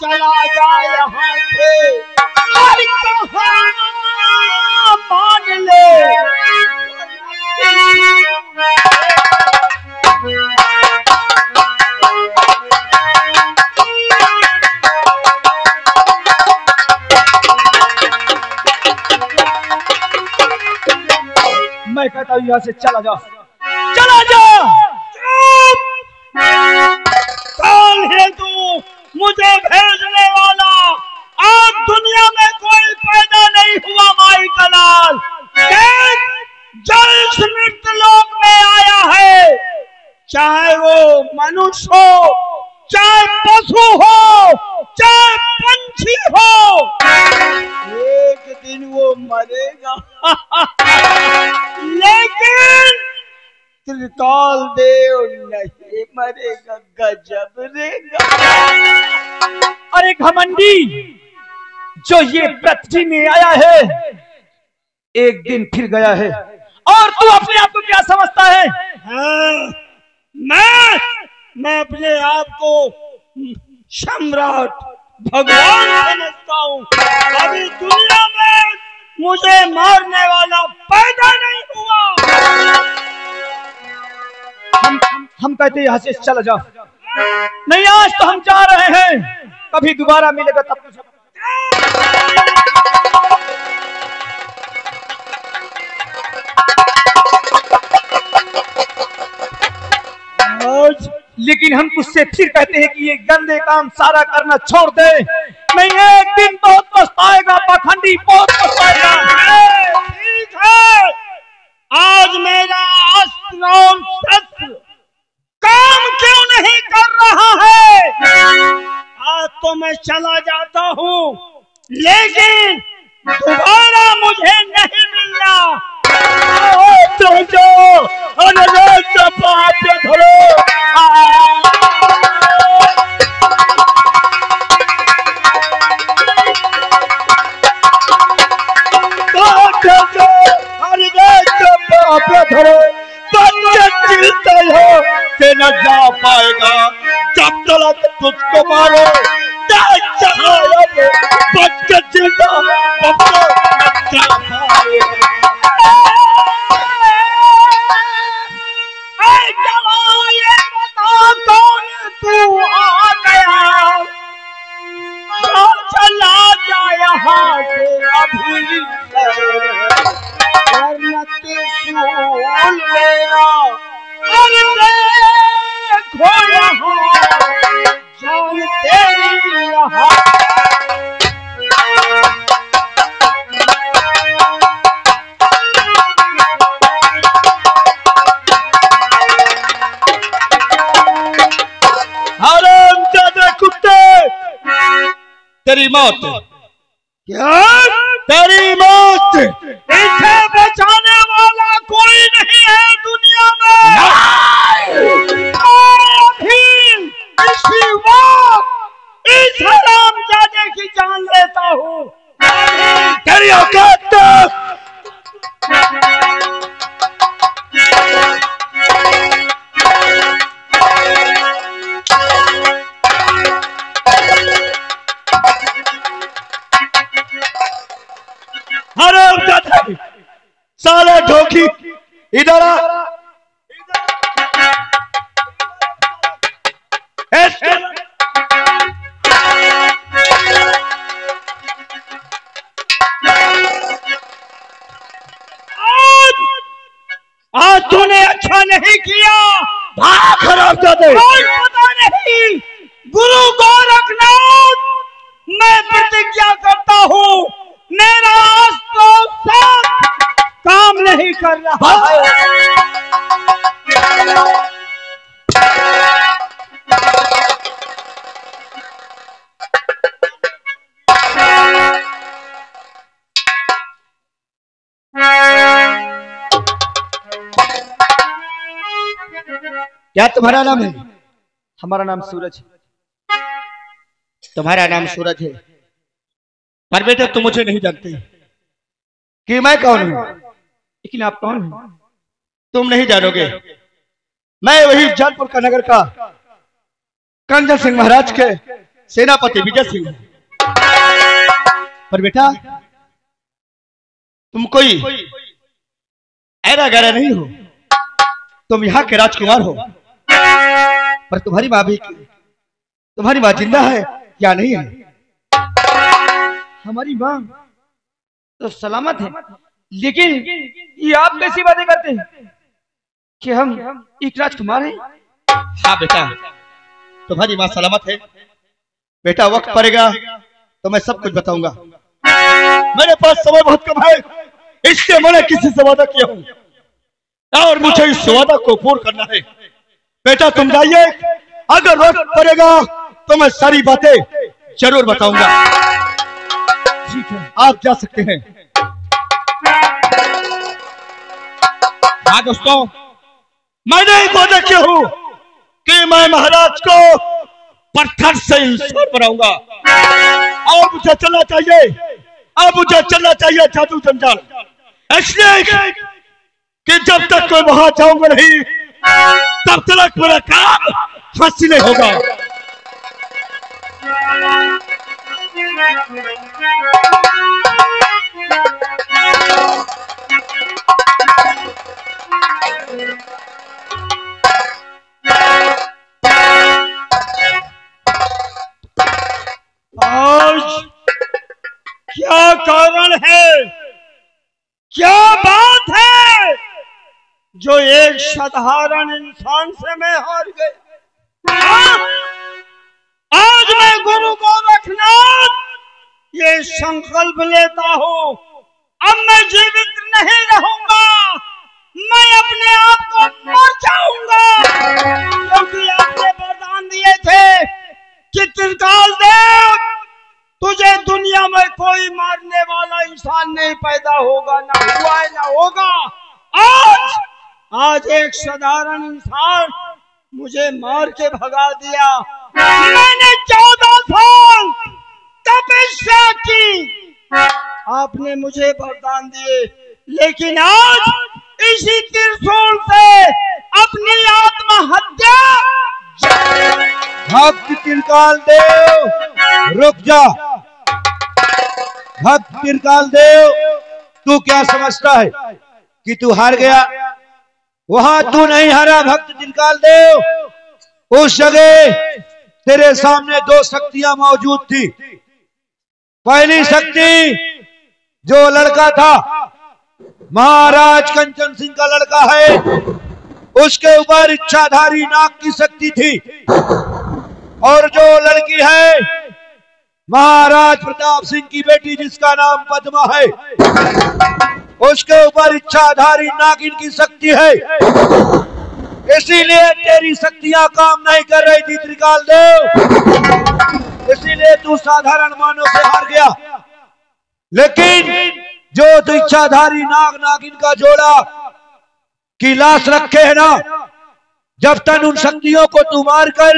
चला जा यहाँ से और कहाँ मान ले। मैं कहता हूँ यहाँ से चला जा, चला जा। कौन है तू मुझे भेजने वाला? आज दुनिया में कोई पैदा नहीं हुआ माई का लाल। जल समृद्ध लोक में आया है, चाहे वो मनुष्य हो, चाहे पशु हो, चाहे पंछी हो, एक दिन वो मरेगा। लेकिन त्रिकाल देव नहीं मरेगा। गजब रेगा। अरे घमंडी, जो ये पृथ्वी में आया है एक दिन फिर गया है, और तू अपने आप को क्या समझता है? हाँ, मैं अपने आप को सम्राट भगवान समझता हूँ। अभी दुनिया में मुझे मारने वाला पैदा नहीं हुआ। हम कहते यहाँ से चला जा। नहीं, आज तो हम जा रहे हैं, कभी दोबारा मिलेगा तब कुछ। लेकिन हम तुझसे फिर कहते हैं कि ये गंदे काम सारा करना छोड़ दे। नहीं, एक दिन बहुत पछताएगा पाखंडी, बहुत पछताएगा। ठीक है, आज मेरा अस्त्र और शस्त्र काम क्यों नहीं कर रहा है? आज तो मैं चला जाता हूँ, लेकिन दोबारा मुझे नहीं मिलना। न जा पाएगा जब तक तुझको मारो। बच के जिंदा तू आ गया, चला जा यहाँ से अभी। देखो यहाँ जान तेरी यहाँ। तेरी मौत। क्या? तेरी मौत। इसे बचाने वाला कोई नहीं है दुनिया में। अभी इसी वक्त इस हरामजादे की जान लेता हूँ। तेरी औकात साला ढोकी, इधर आ। आज तूने अच्छा नहीं किया। भाग हरामजादे। पता नहीं गुरु गोरखनाथ, मैं प्रतिज्ञा करता हूँ मेरा अस्त्र काम नहीं कर रहा है। क्या तुम्हारा नाम है? हमारा नाम सूरज है। तुम्हारा नाम सूरज है, पर बेटा तुम मुझे नहीं जानते कि मैं कौन हूं। लेकिन आप कौन हैं? तुम नहीं जानोगे। मैं वही जौनपुर का नगर का कंजन सिंह महाराज के सेनापति विजय सिंह है। पर बेटा तुम कोई ऐरा गैरा नहीं हो, तुम यहाँ के राजकुमार हो। पर तुम्हारी माँ जिंदा है या नहीं है? हमारी माँ तो सलामत है, लेकिन ये आप कैसी बातें करते हैं कि हम एक राजकुमार हैं? हाँ बेटा, तुम्हारी माँ सलामत है। बेटा वक्त पड़ेगा तो मैं सब कुछ बताऊंगा। मेरे पास समय बहुत कम है, इसलिए मैंने किसी से वादा किया हूँ और मुझे इस वादा को पूर्ण करना है। बेटा तुम जाइए, अगर वक्त पड़ेगा तो मैं सारी बातें जरूर बताऊंगा। ठीक है, आप जा सकते हैं। हाँ दोस्तों, मैंने एक वादा किया हूँ कि मैं महाराज को पत्थर से इंसान बनाऊंगा। और मुझे चलना चाहिए जादू जंजाल, इसलिए कि जब तक मैं वहां जाऊंगा नहीं तब तक मेरा काम हासिल नहीं होगा। आज क्या कारण है, क्या बात है जो एक साधारण इंसान से मैं हार गया? आज मैं गुरु गोरखनाथ ये संकल्प लेता हूँ, अब मैं जीवित नहीं रहूंगा, मैं अपने आप को मर जाऊंगा, क्योंकि आपने वरदान दिए थे कि त्रिकाल देव तुझे दुनिया में कोई मारने वाला इंसान नहीं पैदा होगा, ना हुआ है ना होगा। आज एक साधारण इंसान मुझे मार के भगा दिया। मैंने 14 साल तपस्या की, आपने मुझे वरदान दिए, लेकिन आज इसी त्रिशूल से अपनी आत्महत्या। भक्त त्रिकाल देव रुक जा। भक्त त्रिकाल देव, तू क्या समझता है कि तू हार गया? वहां तू नहीं हारा भक्त त्रिकाल देव। उस जगह तेरे सामने दो शक्तियां मौजूद थी। पहली शक्ति जो लड़का था महाराज कंचन सिंह का लड़का है, उसके ऊपर इच्छाधारी नाग की शक्ति थी। और जो लड़की है महाराज प्रताप सिंह की बेटी जिसका नाम पद्मा है, उसके ऊपर इच्छाधारी नागिन की शक्ति है। इसीलिए तेरी शक्तियां काम नहीं कर रही थी त्रिकाल देव, इसीलिए तू साधारण मानव से हार गया। लेकिन जो तू इच्छाधारी नाग नागिन का जोड़ा की लाश रखे है ना, जब तक उन शक्तियों को तू मार कर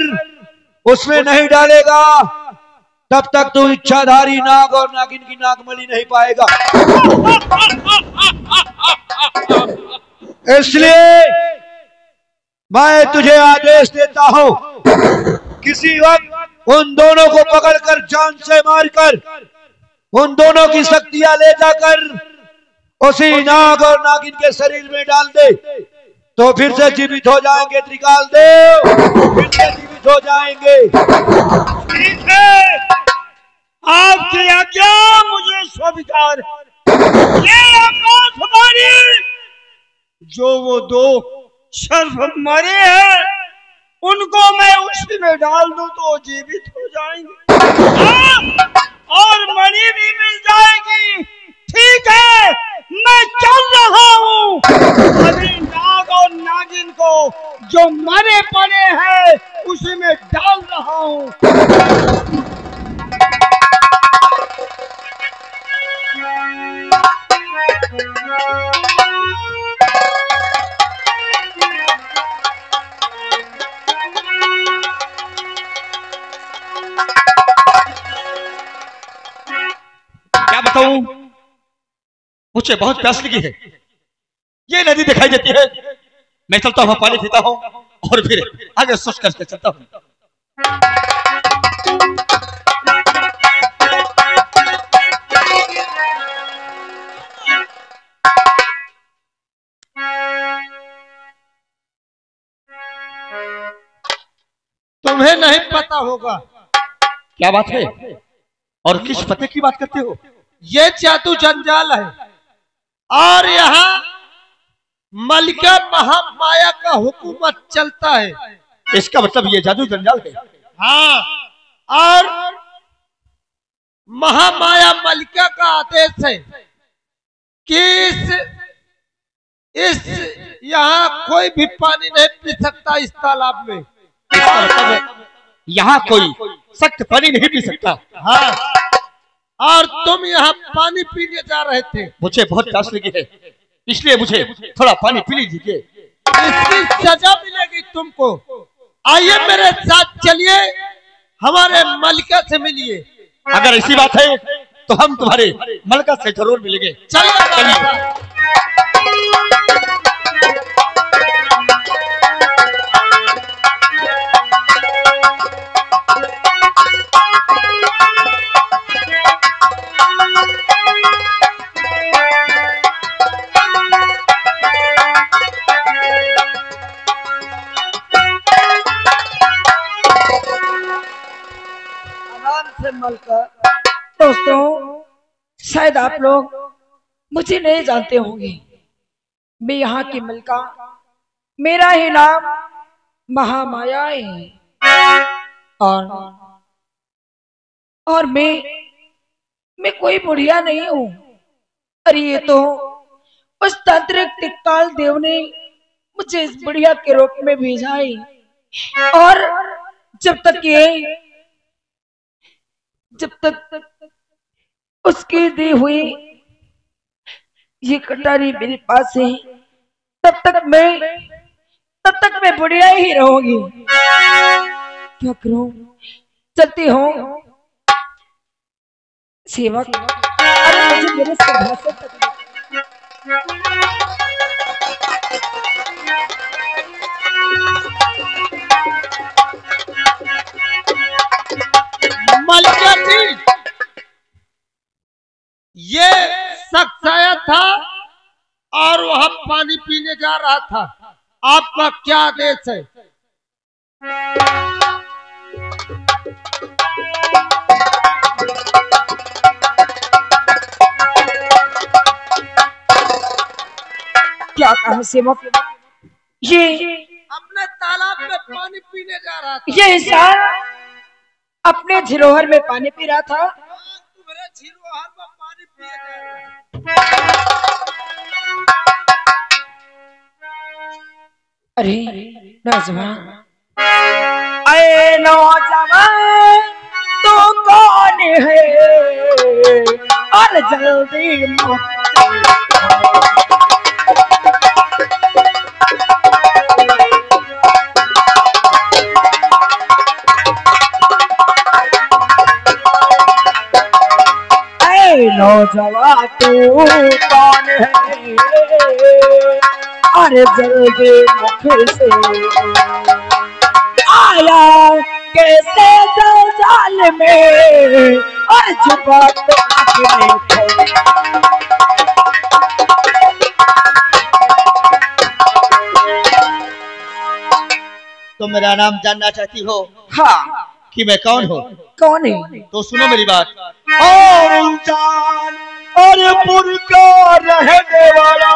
उसमें नहीं डालेगा तब तक तू इच्छाधारी नाग और नागिन की नागमणि नहीं पाएगा। इसलिए मैं तुझे आदेश देता हूं, किसी वक्त उन दोनों को पकड़कर जान से मारकर उन दोनों की शक्तियां ले जाकर उसी नाग और नागिन के शरीर में डाल दे, तो फिर से जीवित हो जाएंगे त्रिकाल देव, फिर से जीवित हो जाएंगे। ठीक है, आपकी आज्ञा मुझे स्वीकार है। ये आकाशवाणी जो वो दो सर्प मरे हैं उनको मैं उसी में डाल दूं तो जीवित हो जाएंगे और मणि भी मिल जाएगी। ठीक है, मैं चल रहा हूँ, अभी नाग और नागिन को जो मरे पड़े हैं उसी में डाल रहा हूँ। क्या बताऊं, मुझे बहुत प्यास लगी है। ये नदी दिखाई देती है, मैं चलता हूँ, पानी पीता हूँ और फिर आगे सोच करके चलता हूँ। पता होगा। क्या बात है और किस पते की बात करते हो? ये जादू जंजाल है और यहाँ मलिका महामाया का हुकूमत चलता है। इसका मतलब ये जादू जंजाल है? हाँ, और महामाया मलिका का आदेश है कि इस यहाँ कोई भी पानी नहीं पी सकता इस तालाब में। इसका मतलब यहाँ कोई सख्त पानी नहीं पी सकता। हाँ, और तुम यहाँ पानी पीने जा रहे थे। मुझे बहुत प्यास लगी है, इसलिए मुझे थोड़ा पानी पी लीजिए। इसकी सजा मिलेगी तुमको। आइए मेरे साथ चलिए, हमारे मलिका से मिलिए। अगर ऐसी बात है तो हम तुम्हारे मलिका से जरूर मिलेंगे। चलिए। दोस्तों, शायद आप लोग मुझे नहीं जानते होंगे। मैं यहाँ की मलिका, मेरा ही नाम महामाया है और मैं कोई बुढ़िया नहीं हूँ। अरे ये तो उस तांत्रिक टिक्काल देव ने मुझे इस बुढ़िया के रूप में भेजा है और जब तक उसकी दी हुई ये कटारी मेरे पास है तब तक मैं बुढ़िया ही रहूंगी। क्या करूं? चलती हूँ सेवक। अरे मुझे मेरे सिंहासन तक मलिका जी, ये शख्स आया था और वहां पानी पीने जा रहा था। आपका क्या आदेश है? क्या कहा सेवक? ये अपने तालाब में पानी पीने जा रहा था। ये इंसान अपने झिरोहर में पानी पी रहा था। तुम्हारे झिरोहर में पानी पिए जा रहा है। अरे नौजवान, अरे नौजवान तू कौन है और जल्दी नौजवान तू कौन है अरे जल्दी मुख से आया कैसे जंजाल में और जुबान अपने तो मेरा नाम जानना चाहती हो? हाँ। कि मैं कौन हूँ? कौन है? तो सुनो मेरी बात। और जान और पुरका रहने वाला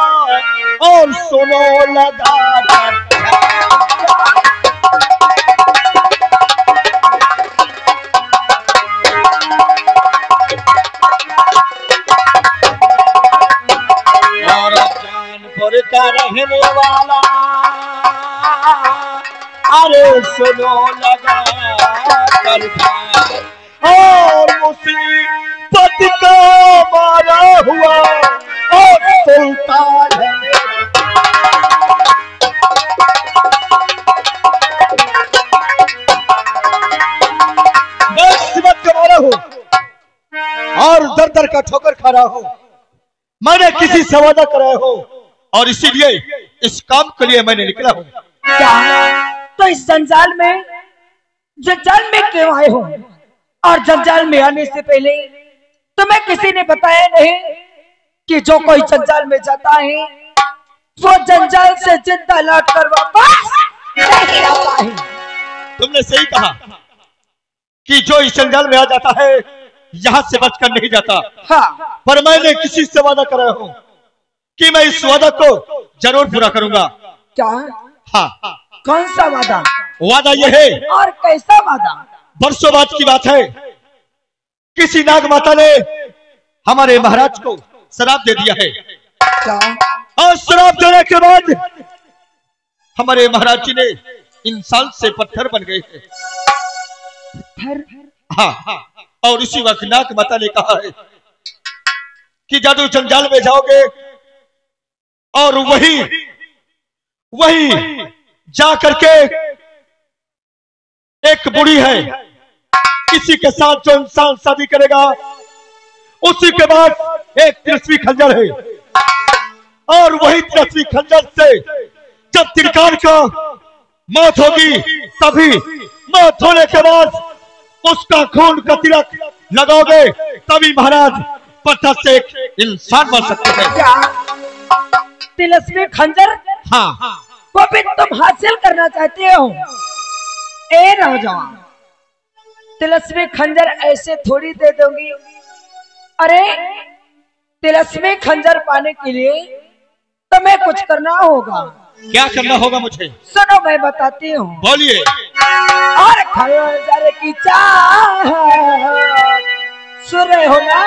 और सुनो लगा और जानपुर का रहने वाला अरे सुनो लगा कर और मुसीबत का मारा हुआ और सुल्तान है। मुसीबत का मारा हूँ और दर दर का ठोकर खा रहा हूँ। मैंने किसी से वादा कराया हो और इसीलिए इस काम के लिए मैंने निकला हूँ। क्या? तो इस जंजाल में क्यों आए हो? और जंजाल में आने से पहले तुम्हें किसी ने बताया नहीं कि जो कोई जंजाल में जाता है वो जंजाल से जिंदा लौट कर वापस नहीं आता है। तुमने सही कहा। कि जो इस जंजाल में आ जाता है यहां से बचकर नहीं जाता। हाँ। पर मैंने किसी से वादा कराया हूं कि मैं इस वादा को जरूर पूरा करूंगा। क्या? हाँ। कौन सा वादा? वादा यह है, और कैसा वादा? बरसों बाद की बात है, किसी नाग माता ने हमारे महाराज को शराब दे दिया है। क्या? और शराब देने के बाद हमारे महाराज जी ने इंसान से पत्थर बन गए हैं। हाँ। और इसी वक्त नाग माता ने कहा है कि जादू जंजाल में जाओगे और वही जा करके एक बुढ़ी है, किसी के साथ जो इंसान शादी करेगा उसी के बाद एक तिरस्वी खंजर है, और वही तिरस्वी खंजर से जब तिरकार का मौत होगी तभी मौत होने के बाद उसका खून का तिलक लगाओगे तभी महाराज पत्थर से एक इंसान बन सकते हैं। क्या? तिलस्मी खंजर? हाँ। वो भी तुम हासिल करना चाहते हो? ए नौजवान, तिलस्मी खंजर ऐसे थोड़ी दे दोगी। अरे तिलस्मी खंजर पाने के लिए तुम्हें कुछ करना होगा। क्या करना होगा मुझे? सुनो मैं बताती हूँ। बोलिए। और खंजर की चाह सुन रहे हो ना?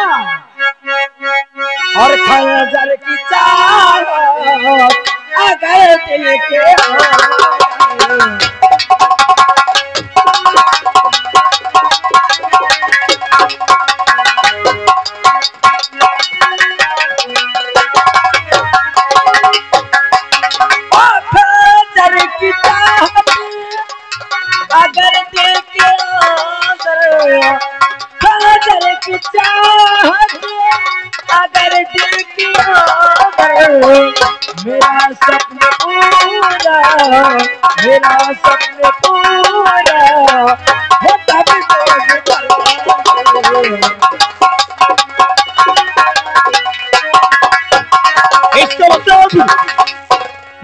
और खंजर की चाह अगर दिल के अगर दिल के खंजर की चाहत अगर दिल की मेरा सपना पूरा हो तब इसका मतलब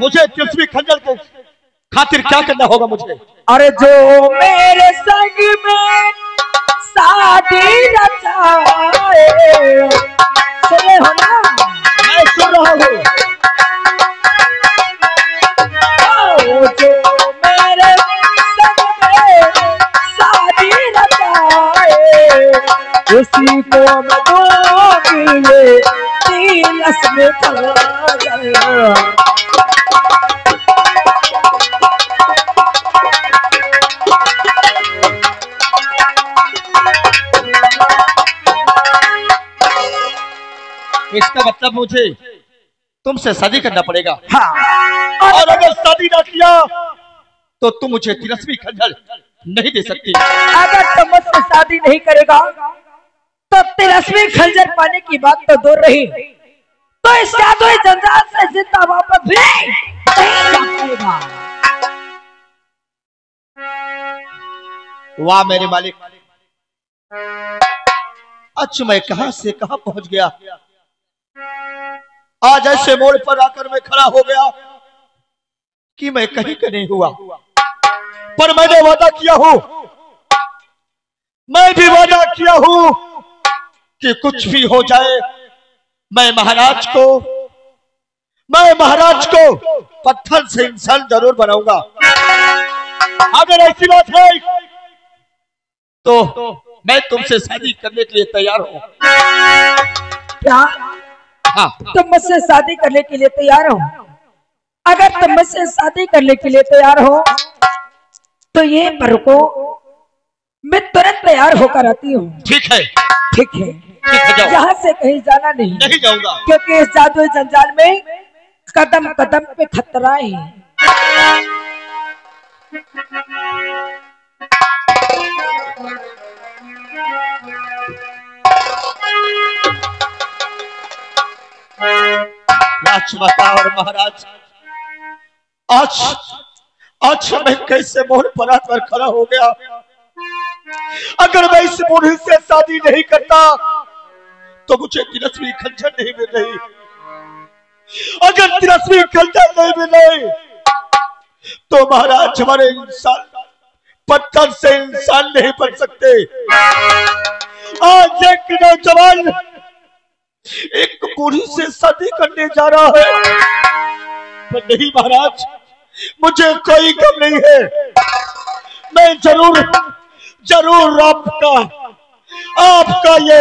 मुझे तिरस्वी खंजर के खातिर क्या करना होगा मुझे? अरे जो मेरे संग में शादी रचाए, सुने हो ना? मैं सुन रहा हूँ। जो मेरे संग में शादी रचाए उसी को मैं दूंगी तिलस्मी खंजर। इसका मतलब मुझे तुमसे शादी करना पड़ेगा। हाँ। और अगर शादी ना किया तो तुम मुझे तिलस्मी खंजर नहीं दे सकती। अगर तुम मुझसे शादी नहीं करेगा तो तिलस्मी खंजर पाने की बात तो दूर रही, तो इस जादुई जंजाल से जिंदा वापस भी नहीं जा पाएगा। वाह मेरे मालिक, अच्छा मैं कहां से कहां पहुंच गया। आज ऐसे मोड़ पर आकर मैं खड़ा हो गया कि मैं कहीं का नहीं हुआ। पर मैंने वादा किया हूं, मैं भी वादा किया हूं कि कुछ भी हो जाए मैं महाराज को पत्थर से इंसान जरूर बनाऊंगा। अगर ऐसी बात है तो मैं तुमसे शादी करने के लिए तैयार हूं। क्या? हाँ। तुम मुझसे शादी करने के लिए तैयार हो? अगर तुम मुझसे शादी करने के लिए तैयार हो तो ये पर को मैं तुरंत तैयार होकर आती हूँ। ठीक है। ठीक है, जाओ। यहाँ से कहीं जाना नहीं जाऊंगा, क्योंकि इस जादुई जंजाल में कदम कदम पे खतरा है। राजमाता और महाराज, आज मैं कैसे मोड़ पर आकर खड़ा हो गया। अगर मैं इस बूढ़ी से शादी नहीं करता तो मुझे तिलस्मी खंजर नहीं मिल रही। अगर तिलस्मी खंजर नहीं मिल रही तो महाराज हमारे इंसान पत्थर से इंसान नहीं बन सकते। आज एक नौजवान एक बूढ़ी से शादी करने जा रहा है, पर नहीं महाराज, मुझे कोई गम नहीं है। मैं जरूर आपका ये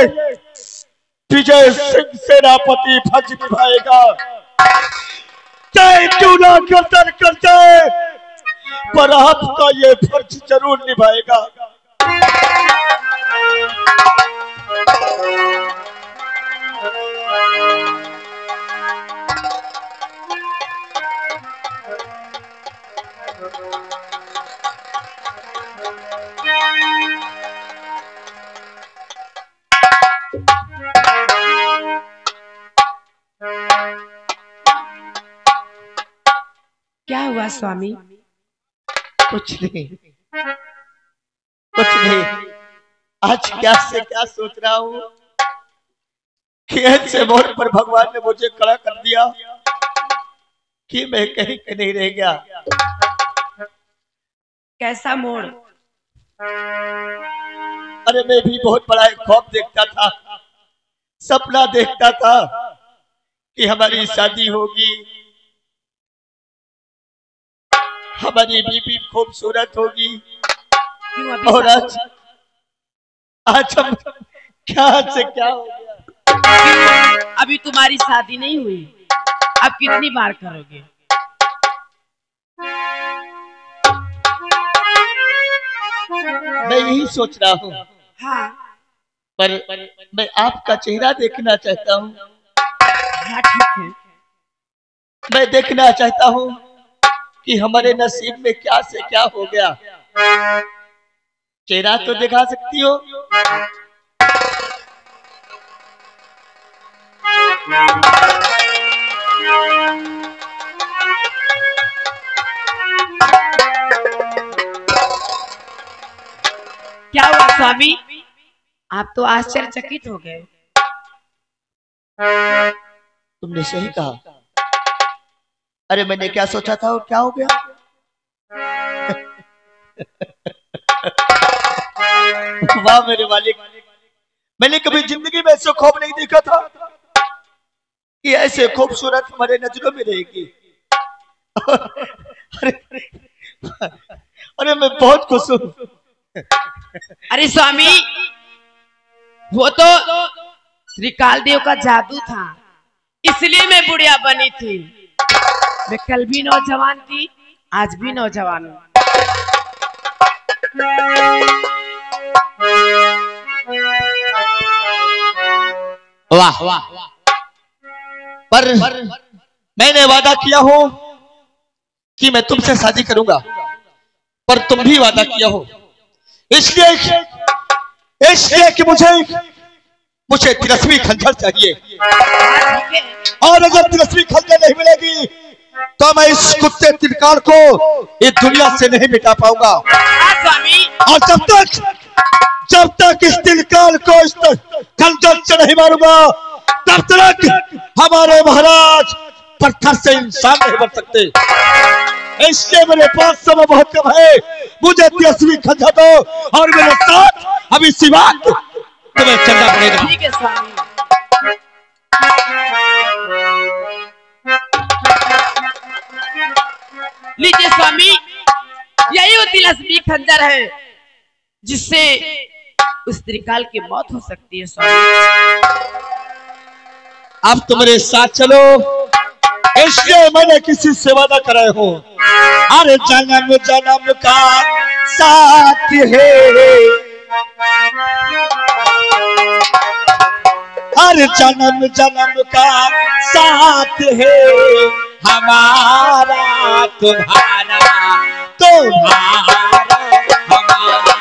विजय सिंह सेनापति फर्ज निभाएगा, चाहे क्यों ना गर्दन कर जाए, पर आपका ये फर्ज जरूर निभाएगा। क्या हुआ स्वामी? कुछ नहीं। आज क्या से क्या सोच रहा हूँ कि ऐसे मोड़ पर भगवान ने मुझे खड़ा कर दिया कि मैं कहीं पे नहीं रह गया। कैसा मोड़? अरे मैं भी बहुत बड़ा एक ख्वाब देखता था, सपना देखता था कि हमारी शादी होगी, हमारी बीबी खूबसूरत होगी। क्यों अभी और आज हम क्या से क्या हो गया? अभी तुम्हारी शादी नहीं हुई, अब कितनी बार करोगे? मैं यही सोच रहा हूँ। हाँ पर मैं आपका चेहरा देखना चाहता हूँ। हाँ ठीक है। मैं देखना चाहता हूँ कि हमारे नसीब में क्या से क्या हो गया। चेहरा तो दिखा सकती हो? क्या हुआ स्वामी? आप तो आश्चर्यचकित हो गए। तुमने सही कहा। अरे मैंने क्या सोचा था और क्या हो गया? वाह मेरे मालिक, मैंने कभी जिंदगी में ऐसे ख्वाब नहीं देखा था कि ऐसे खूबसूरत हमारे नजरों में रहेगी। अरे मैं बहुत खुश हूँ। अरे स्वामी, वो तो त्रिकाल देव का जादू था, इसलिए मैं बुढ़िया बनी थी। मैं कल भी नौजवान थी, आज भी नौजवान हूँ। वाह वाह। पर मैंने वादा किया हो कि मैं तुमसे शादी करूंगा, पर तुम भी वादा किया हो, इसलिए कि मुझे तिलस्मी खंजर चाहिए। और अगर तिलस्मी खंजर नहीं मिलेगी तो मैं इस कुत्ते त्रिकाल को इस दुनिया से नहीं मिटा पाऊंगा। और जब तक इस त्रिकाल को इस खंजर से नहीं मारूंगा, तब तक हमारे महाराज पत्थर से इंसान नहीं बन सकते। इसलिए मेरे पास समय बहुत कम है, मुझे तिलस्मी खंजर दो और मेरे साथ अभी सिवा तुम्हें चलना पड़ेगा। ठीक है स्वामी। लीजिए स्वामी, यही वो तिलस्मी खंजर है जिससे उस त्रिकाल की मौत हो सकती है स्वामी। अब तुम मेरे साथ चलो, इसलिए मैंने किसी से वादा कराए हो। अरे जन्म जन्म का साथ है, हर जन्म जन्म का साथ है हमारा तुम्हारा तुम्हारा हमारा।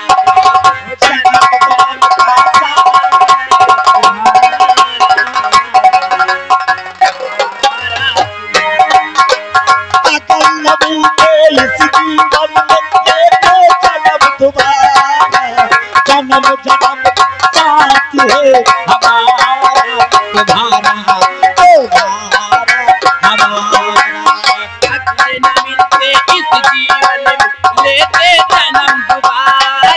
जन्म जन्म साथ है हमारा तुम्हारा तुम्हारा हमारा। अगले न मिलते इस जीवन में लेते जन्म दोबारा,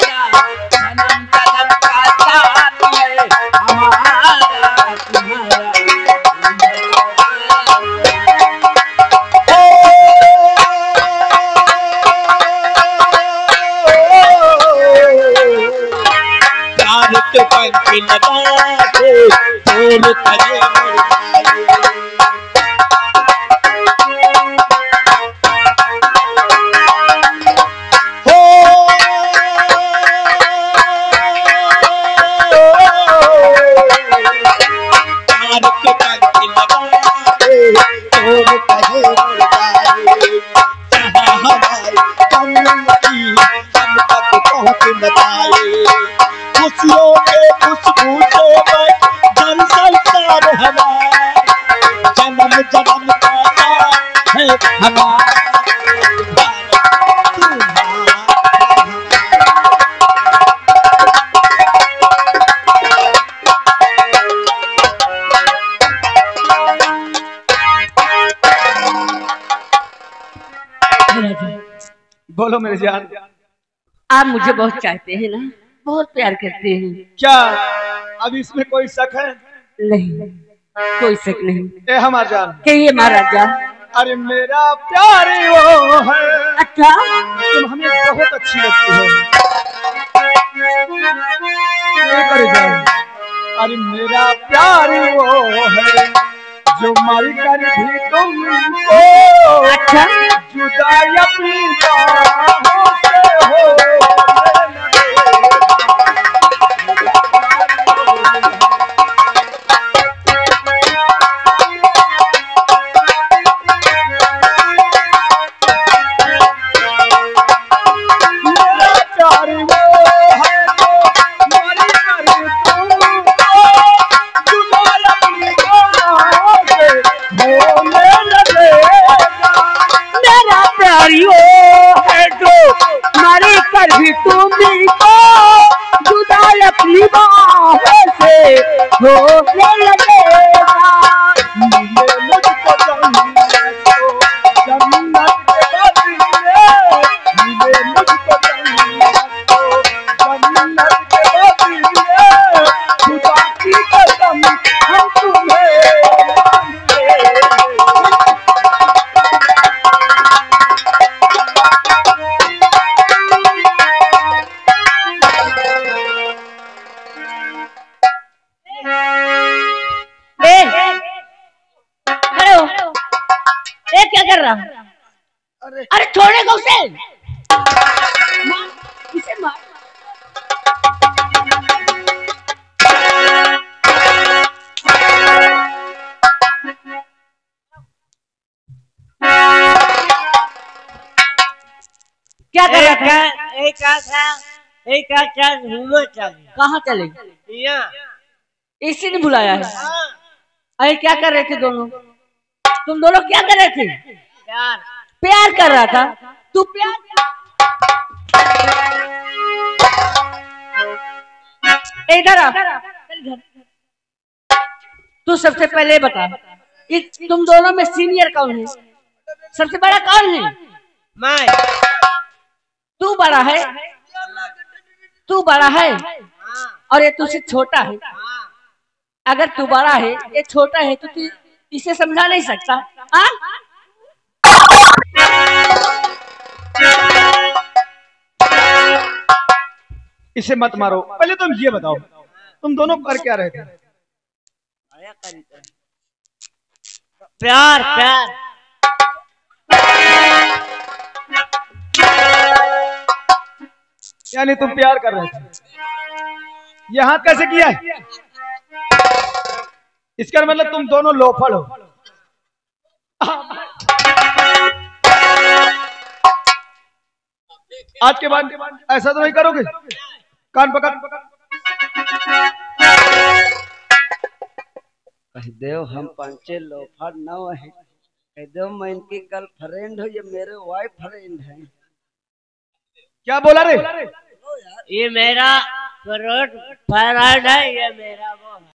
जन्म जन्म का साथ है हमारा तुम्हारा। प्यार के पंख लगा के फूल तले खुशियों के खुशबू से जन संसार हमारा, जन्म जन्म का है हमारा। बोलो मेरे जान। आप मुझे बहुत चाहते हैं ना, बहुत प्यार करते हैं। क्या अब इसमें कोई शक है? नहीं, कोई शक नहीं। ए हमारा जान, कहिए महाराजा। अरे मेरा प्यार वो है। अच्छा, तुम हमें बहुत अच्छी लगती हो। अरे जान, अरे मेरा प्यार वो है जो मर कर भी तुमको अच्छा, जुदा अपनी बाहों से हो। भी तुम्ही को जुदा अपनी बाहों से होने लगेगा। मिले मुझको जन्नत को जन्नत के बदले, मिले मुझको जन्नत को जन्नत के बदले, खुदा की कसम हम तुम्हें मांगे। क्या कर रहा? अरे छोड़ेगा उसे, इसे मार। क्या कर रहा था? कहाँ चले? इसी ने बुलाया है। अरे क्या कर रहे थे दोनों? तुम दोनों क्या कर रहे थे? प्यार कर रहा था। तू प्यार इधर आ। तू सबसे पहले बता, तुम दोनों में सीनियर कौन है? सबसे बड़ा कौन है? मैं। तू बड़ा है? तू बड़ा है और ये तुझसे छोटा है। अगर तू बड़ा है, ये छोटा है, तो तू इसे समझा नहीं सकता। इसे मत मारो। पहले तुम ये बताओ, तुम दोनों कर क्या रहे थे? प्यार प्यार। यानी तुम प्यार कर रहे थे। ये हाथ कैसे किया है? इसका मतलब तुम दोनों लोफड़ हो। आज के बाद ऐसा तो नहीं करोगे? कान पकड़। कह दो हम पांचे लोफर न है। कह दो मैं इनकी गर्लफ्रेंड हूँ, ये मेरे वाइफ फ्रेंड है। क्या बोला रे? ये मेरा फ्रेंड है, ये मेरा वो है।